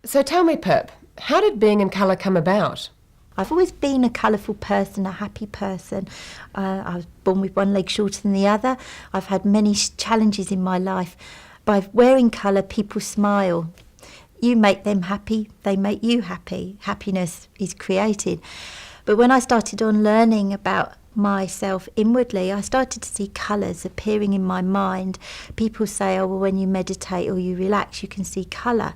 So tell me, Pip, how did being in colour come about? I've always been a colourful person, a happy person. I was born with one leg shorter than the other. I've had many challenges in my life. By wearing colour, people smile. You make them happy, they make you happy. Happiness is created. But when I started on learning about myself inwardly, I started to see colours appearing in my mind. People say, oh, well, when you meditate or you relax, you can see colour.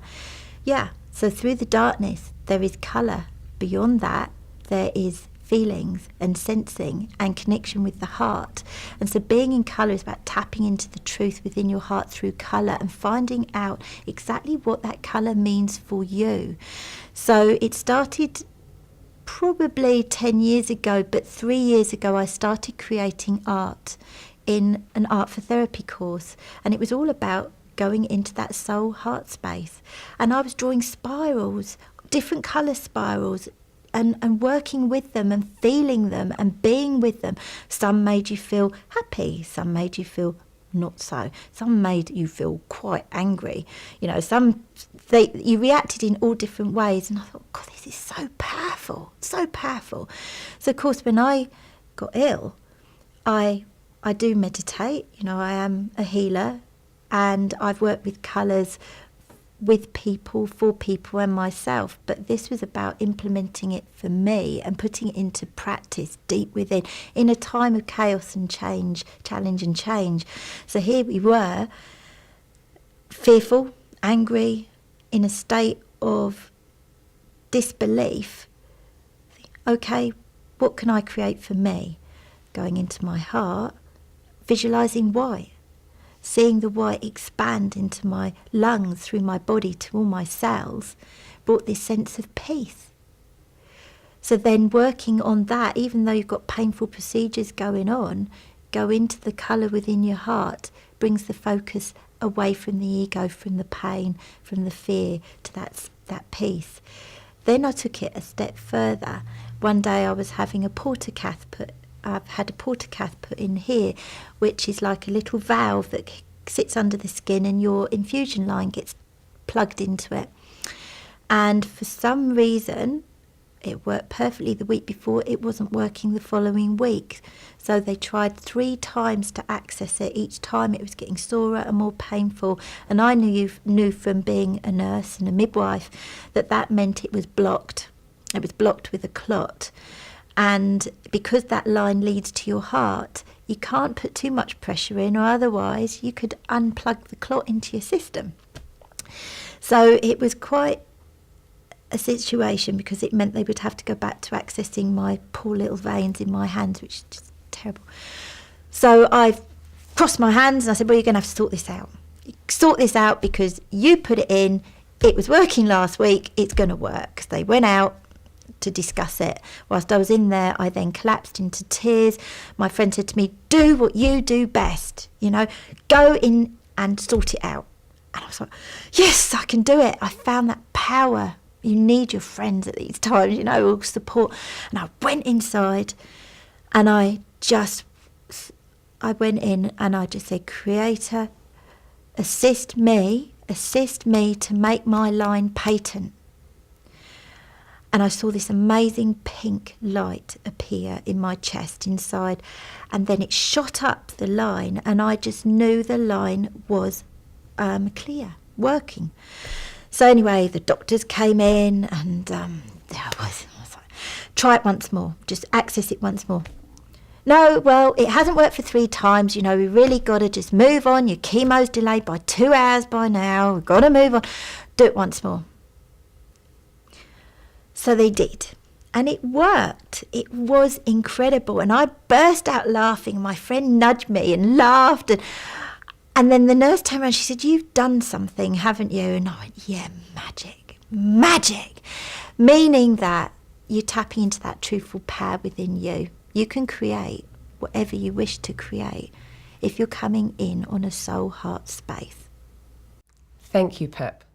Yeah, so through the darkness, there is colour. Beyond that, there is feelings and sensing and connection with the heart. And so being in colour is about tapping into the truth within your heart through colour and finding out exactly what that colour means for you. So it started probably 10 years ago, but 3 years ago I started creating art in an Art for Therapy course, and it was all about going into that soul heart space. And I was drawing spirals, different colour spirals, and working with them and feeling them and being with them. Some made you feel happy, some made you feel not so, some made you feel quite angry. You know, you reacted in all different ways, and I thought, God, this is so powerful, so powerful. So of course when I got ill, I do meditate, you know, I am a healer, and I've worked with colours with people, for people and myself, but this was about implementing it for me and putting it into practice deep within in a time of chaos and change, challenge and change. So here we were, fearful, angry, in a state of disbelief. Okay, what can I create for me? Going into my heart, visualising white. Seeing the white expand into my lungs, through my body to all my cells, brought this sense of peace. So then working on that, even though you've got painful procedures going on, go into the colour within your heart, brings the focus away from the ego, from the pain, from the fear, to that peace. Then I took it a step further. One day I was having I've had a portacath put in here, which is like a little valve that sits under the skin, and your infusion line gets plugged into it. And for some reason, it worked perfectly the week before, it wasn't working the following week. So they tried 3 times to access it. Each time it was getting sorer and more painful. And I knew from being a nurse and a midwife that meant it was blocked. It was blocked with a clot. And because that line leads to your heart, you can't put too much pressure in, or otherwise you could unplug the clot into your system. So it was quite a situation, because it meant they would have to go back to accessing my poor little veins in my hands, which is just terrible. So I crossed my hands and I said, well, you're going to have to sort this out. Sort this out, because you put it in, it was working last week, it's going to work. So they went out to discuss it. Whilst I was in there, I then collapsed into tears. My friend said to me, do what you do best, you know, go in and sort it out. And I was like, yes, I can do it. I found that power. You need your friends at these times, you know, all support. And I went inside and I went in and I just said, Creator, assist me to make my line patent. And I saw this amazing pink light appear in my chest inside, and then it shot up the line, and I just knew the line was clear, working. So anyway, the doctors came in, and I was like, try it once more, just access it once more. No, well, it hasn't worked for 3 times, you know, we really got to just move on. Your chemo's delayed by 2 hours by now, we've got to move on. Do it once more. So they did, and it worked. It was incredible, and I burst out laughing. My friend nudged me and laughed, and then the nurse turned around, she said, you've done something, haven't you? And I went, yeah, magic, meaning that you're tapping into that truthful power within you. You can create whatever you wish to create if you're coming in on a soul heart space. Thank you, Pip.